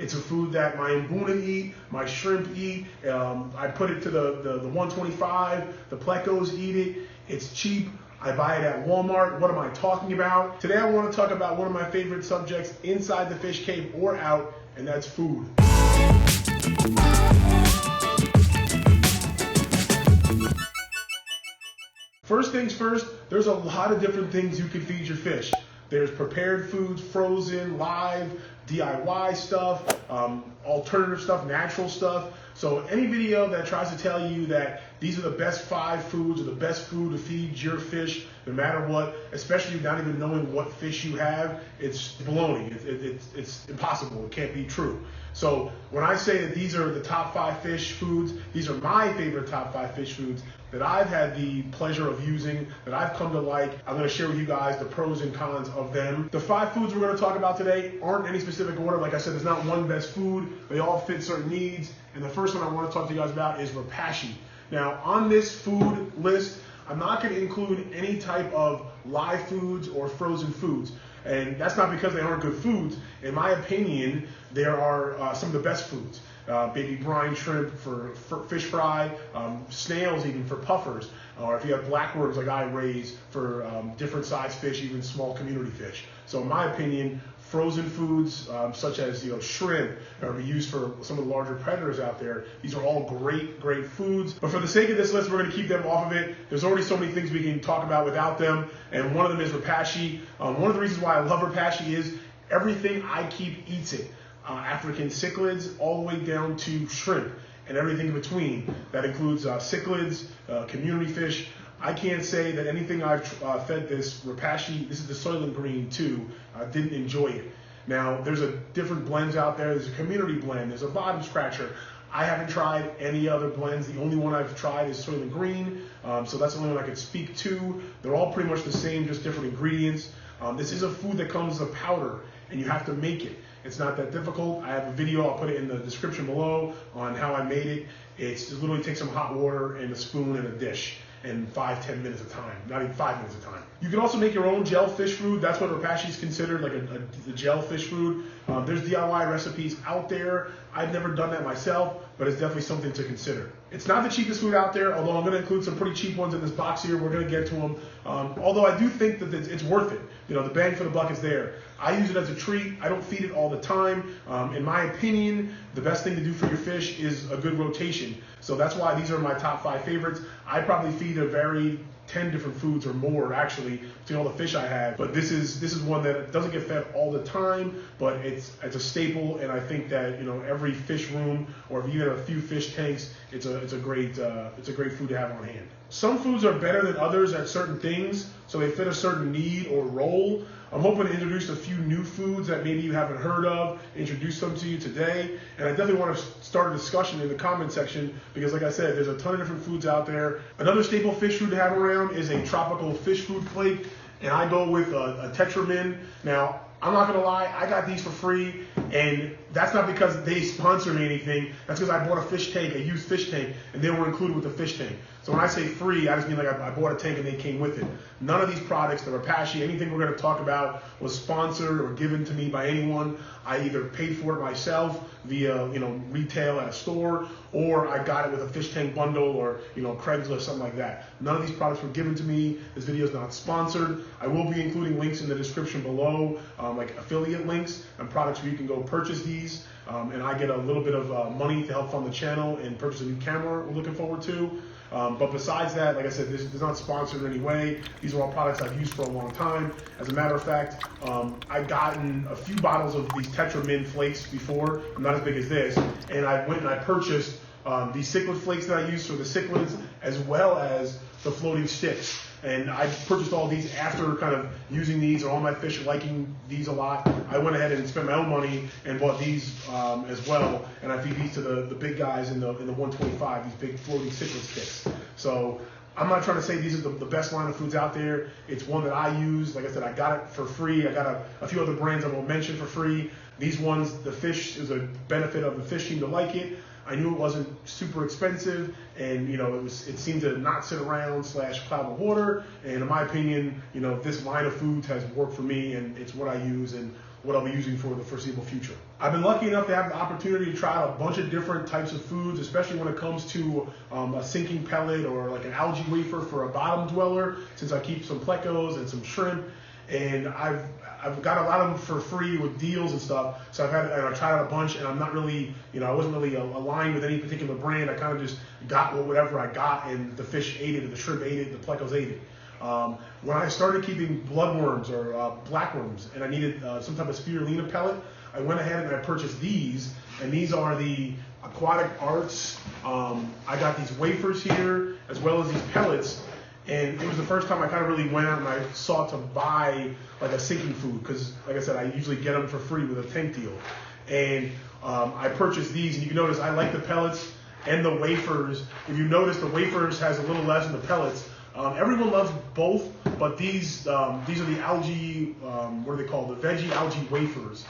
It's a food that my mbuna eat, my shrimp eat. I put it to the 125, the plecos eat it. It's cheap. I buy it at Walmart. What am I talking about? Today I want to talk about one of my favorite subjects inside the fish cave or out, and that's food. First things first, there's a lot of different things you can feed your fish. There's prepared foods, frozen, live, DIY stuff, alternative stuff, natural stuff. So any video that tries to tell you that these are the best 5 foods or the best food to feed your fish, no matter what, especially not even knowing what fish you have, it's baloney. It's impossible. It can't be true. So when I say that these are the top 5 fish foods, these are my favorite top 5 fish foods that I've had the pleasure of using, that I've come to like. I'm going to share with you guys the pros and cons of them. The 5 foods we're going to talk about today aren't any specific order. Like I said, there's not one best food. They all fit certain needs. And the first one I want to talk to you guys about is Repashy. Now, on this food list, I'm not going to include any type of live foods or frozen foods. And that's not because they aren't good foods. In my opinion, there are some of the best foods. Baby brine shrimp for fish fry, snails even for puffers, or if you have blackworms like I raise for different size fish, even small community fish. So in my opinion, frozen foods such as shrimp are used for some of the larger predators out there. These are all great foods. But for the sake of this list, we're going to keep them off of it. There's already so many things we can talk about without them, and one of them is Repashy. One of the reasons why I love Repashy is everything I keep eats it. African cichlids all the way down to shrimp and everything in between. That includes cichlids, community fish. I can't say that anything I've fed this Repashy, this is the Soylent Green too, didn't enjoy it. Now, there's different blends out there. There's a community blend. There's a bottom scratcher. I haven't tried any other blends. The only one I've tried is Soylent Green, so that's the only one I could speak to. They're all pretty much the same, just different ingredients. This is a food that comes as a powder, and you have to make it. It's not that difficult. I have a video, I'll put it in the description below on how I made it. It literally takes some hot water and a spoon and a dish in 5-10 minutes of time, not even 5 minutes of time. You can also make your own gel fish food. That's what Repashy is considered, like a gel fish food. There's DIY recipes out there. I've never done that myself, but it's definitely something to consider. It's not the cheapest food out there, although I'm going to include some pretty cheap ones in this box here. We're going to get to them. Although I do think that it's worth it. The bang for the buck is there. I use it as a treat. I don't feed it all the time. In my opinion, the best thing to do for your fish is a good rotation. So that's why these are my top 5 favorites. I probably feed a very 10 different foods or more actually between all the fish I have. But this is one that doesn't get fed all the time, but it's a staple, and I think that every fish room, or if you have a few fish tanks, it's a great food to have on hand. Some foods are better than others at certain things, so they fit a certain need or role. I'm hoping to introduce a few new foods that maybe you haven't heard of, introduce them to you today, and I definitely want to start a discussion in the comment section because, like I said, there's a ton of different foods out there. Another staple fish food to have around is a tropical fish food plate, and I go with a tetramin. Now, I'm not gonna lie, I got these for free, and that's not because they sponsor me anything. That's because I bought a fish tank, a used fish tank, and they were included with the fish tank. So when I say free, I just mean like I bought a tank and they came with it. None of these products, the Repashy, anything we're gonna talk about was sponsored or given to me by anyone. I either paid for it myself via retail at a store, or I got it with a fish tank bundle or Craigslist, something like that. None of these products were given to me. This video is not sponsored. I will be including links in the description below, like affiliate links and products where you can go purchase these, and I get a little bit of money to help fund the channel and purchase a new camera we're looking forward to. But besides that, like I said, this is not sponsored in any way. These are all products I've used for a long time. As a matter of fact, I've gotten a few bottles of these Tetramin flakes before. I'm not as big as this. And I went and I purchased these cichlid flakes that I use for the cichlids, as well as the floating sticks. And I purchased all these after kind of using these, and all my fish liking these a lot. I went ahead and spent my own money and bought these as well. And I feed these to the big guys in the 125, these big floating cichlid sticks. So I'm not trying to say these are the best line of foods out there. It's one that I use. Like I said, I got it for free. I got a few other brands I won't mention for free. These ones, the fish is a benefit of the fish team to like it. I knew it wasn't super expensive, and it seemed to not sit around / cloud the water. And in my opinion, this line of foods has worked for me, and it's what I use. And what I'll be using for the foreseeable future. I've been lucky enough to have the opportunity to try out a bunch of different types of foods, especially when it comes to a sinking pellet or like an algae wafer for a bottom dweller, since I keep some plecos and some shrimp. And I've got a lot of them for free with deals and stuff. So I've tried out a bunch, and I'm not really, I wasn't really aligned with any particular brand. I kind of just got whatever I got, and the fish ate it, the shrimp ate it, the plecos ate it. When I started keeping bloodworms or blackworms, and I needed some type of spirulina pellet, I went ahead and I purchased these, and these are the Aquatic Arts. I got these wafers here, as well as these pellets. And it was the first time I kind of really went out and I sought to buy like a sinking food, because like I said, I usually get them for free with a tank deal. And I purchased these, and you can notice I like the pellets and the wafers. If you notice, the wafers has a little less than the pellets. Everyone loves both, but these are the algae, what are they called? The veggie algae wafers.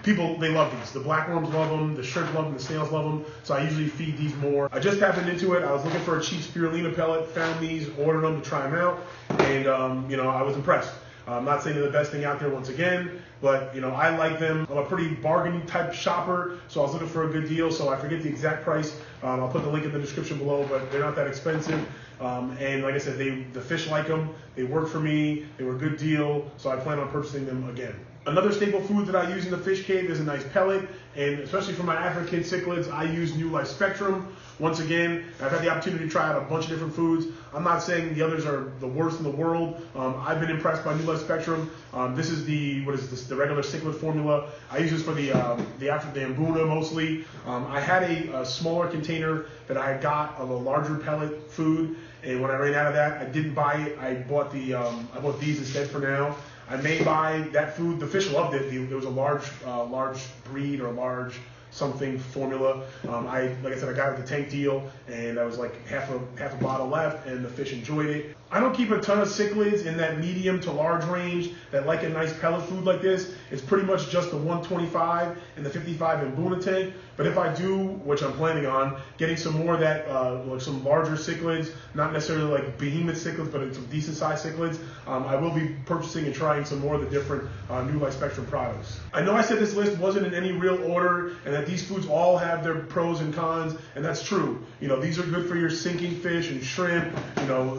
People, they love these. The blackworms love them, the shrimp love them, the snails love them, so I usually feed these more. I just happened into it. I was looking for a cheap spirulina pellet, found these, ordered them to try them out, and I was impressed. I'm not saying they're the best thing out there once again, but I like them. I'm a pretty bargain type shopper, so I was looking for a good deal, so I forget the exact price. I'll put the link in the description below, but they're not that expensive. And like I said, the fish like them, they work for me, they were a good deal, so I plan on purchasing them again. Another staple food that I use in the fish cave is a nice pellet, and especially for my African cichlids, I use New Life Spectrum. Once again, I've had the opportunity to try out a bunch of different foods. I'm not saying the others are the worst in the world. I've been impressed by New Life Spectrum. This is the regular cichlid formula. I use this for the Mbuna mostly. I had a smaller container that I got of a larger pellet food, and when I ran out of that, I didn't buy it. I bought these instead for now. I may buy that food. The fish loved it. It was a large breed or a large something formula. Like I said, I got it with the tank deal, and I was like half a bottle left, and the fish enjoyed it. I don't keep a ton of cichlids in that medium to large range that like a nice pellet food like this. It's pretty much just the 125 and the 55 Mbuna tank. But if I do, which I'm planning on, getting some more of that, like some larger cichlids, not necessarily like behemoth cichlids, but some decent sized cichlids, I will be purchasing and trying some more of the different New Life Spectrum products. I know I said this list wasn't in any real order, and that these foods all have their pros and cons, and that's true. These are good for your sinking fish and shrimp.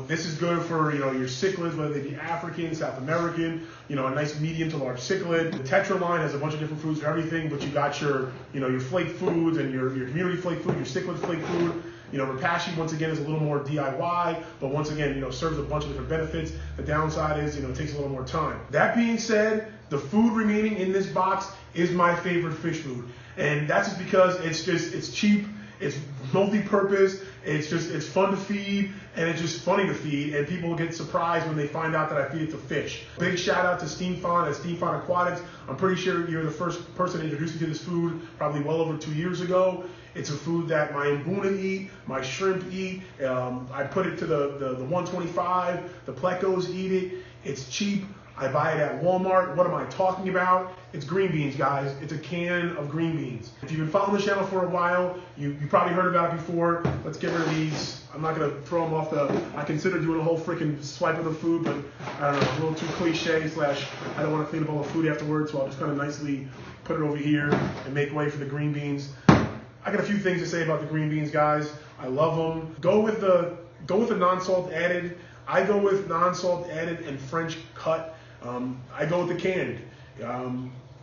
This is good for your cichlids, whether they be African, South American. A nice medium to large cichlid. The Tetra line has a bunch of different foods for everything, but you got your flake foods and your community flake food, your cichlid flake food. Repashy, once again, is a little more DIY, but once again, serves a bunch of different benefits. The downside is, it takes a little more time. That being said, the food remaining in this box is my favorite fish food. And that's just because it's cheap, it's multi-purpose, it's fun to feed, and it's just funny to feed, and people get surprised when they find out that I feed it to fish. Big shout out to Steam Fawn at Steam Fawn Aquatics. I'm pretty sure you're the first person to introduce me to this food, probably well over 2 years ago. It's a food that my Mbuna eat, my shrimp eat. I put it to the 125, the plecos eat it. It's cheap. I buy it at Walmart. What am I talking about? It's green beans, guys. It's a can of green beans. If you've been following the channel for a while, you probably heard about it before. Let's get rid of these. I'm not going to throw them off I consider doing a whole freaking swipe of the food, but I don't know, a little too cliche / I don't want to clean up all the food afterwards, so I'll just kind of nicely put it over here and make way for the green beans. I got a few things to say about the green beans, guys. I love them. Go with the non-salt added. I go with non-salt added and French cut. I go with the canned.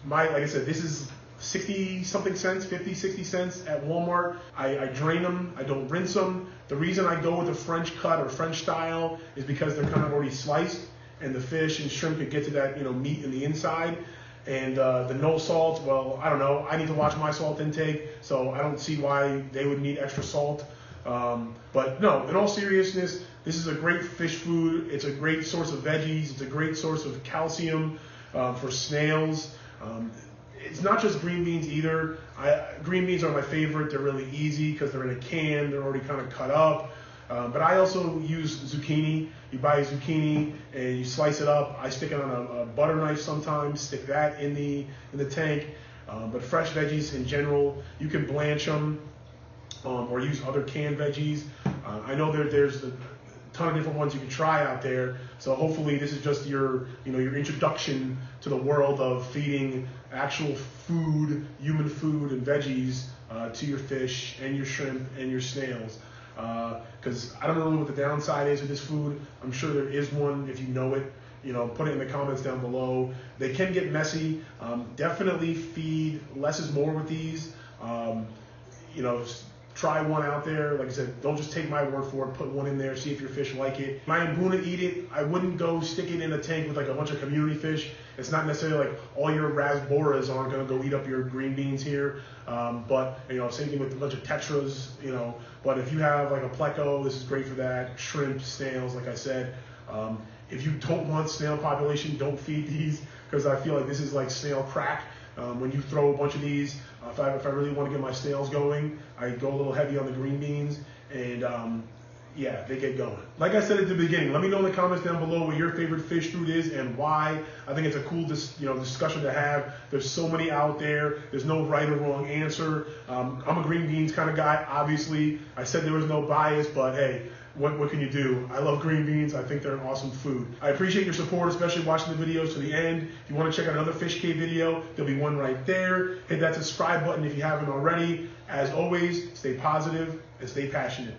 Like I said, this is 60 something cents, 50, 60 cents at Walmart. I drain them. I don't rinse them. The reason I go with the French cut or French style is because they're kind of already sliced, and the fish and shrimp can get to that meat in the inside. And the no salt, well, I don't know. I need to watch my salt intake, so I don't see why they would need extra salt. But no, in all seriousness, this is a great fish food. It's a great source of veggies. It's a great source of calcium for snails. It's not just green beans either. Green beans are my favorite. They're really easy because they're in a can. They're already kind of cut up. But I also use zucchini. You buy a zucchini and you slice it up. I stick it on a butter knife sometimes, stick that in the tank. But fresh veggies in general, you can blanch them or use other canned veggies. I know there's a ton of different ones you can try out there. So hopefully this is just your, your introduction to the world of feeding actual food, human food and veggies to your fish and your shrimp and your snails. Because I don't know what the downside is of this food. I'm sure there is one. If you know it, put it in the comments down below. They can get messy. Definitely feed less is more with these. Try one out there. Like I said, don't just take my word for it. Put one in there, see if your fish like it. My Mbuna eat it. I wouldn't go stick it in a tank with like a bunch of community fish. It's not necessarily like all your rasboras aren't gonna go eat up your green beans here. But same thing with a bunch of tetras. But if you have like a pleco, this is great for that. Shrimp, snails, like I said. If you don't want snail population, don't feed these, because I feel like this is like snail crack. When you throw a bunch of these, if I really want to get my snails going, I go a little heavy on the green beans, and yeah, they get going. Like I said at the beginning, let me know in the comments down below what your favorite fish food is and why. I think it's a cool discussion to have. There's so many out there. There's no right or wrong answer. I'm a green beans kind of guy, obviously. I said there was no bias, but hey, what can you do? I love green beans. I think they're an awesome food. I appreciate your support, especially watching the videos to the end. If you want to check out another Fish Cave video, there'll be one right there. Hit that subscribe button if you haven't already. As always, stay positive and stay passionate.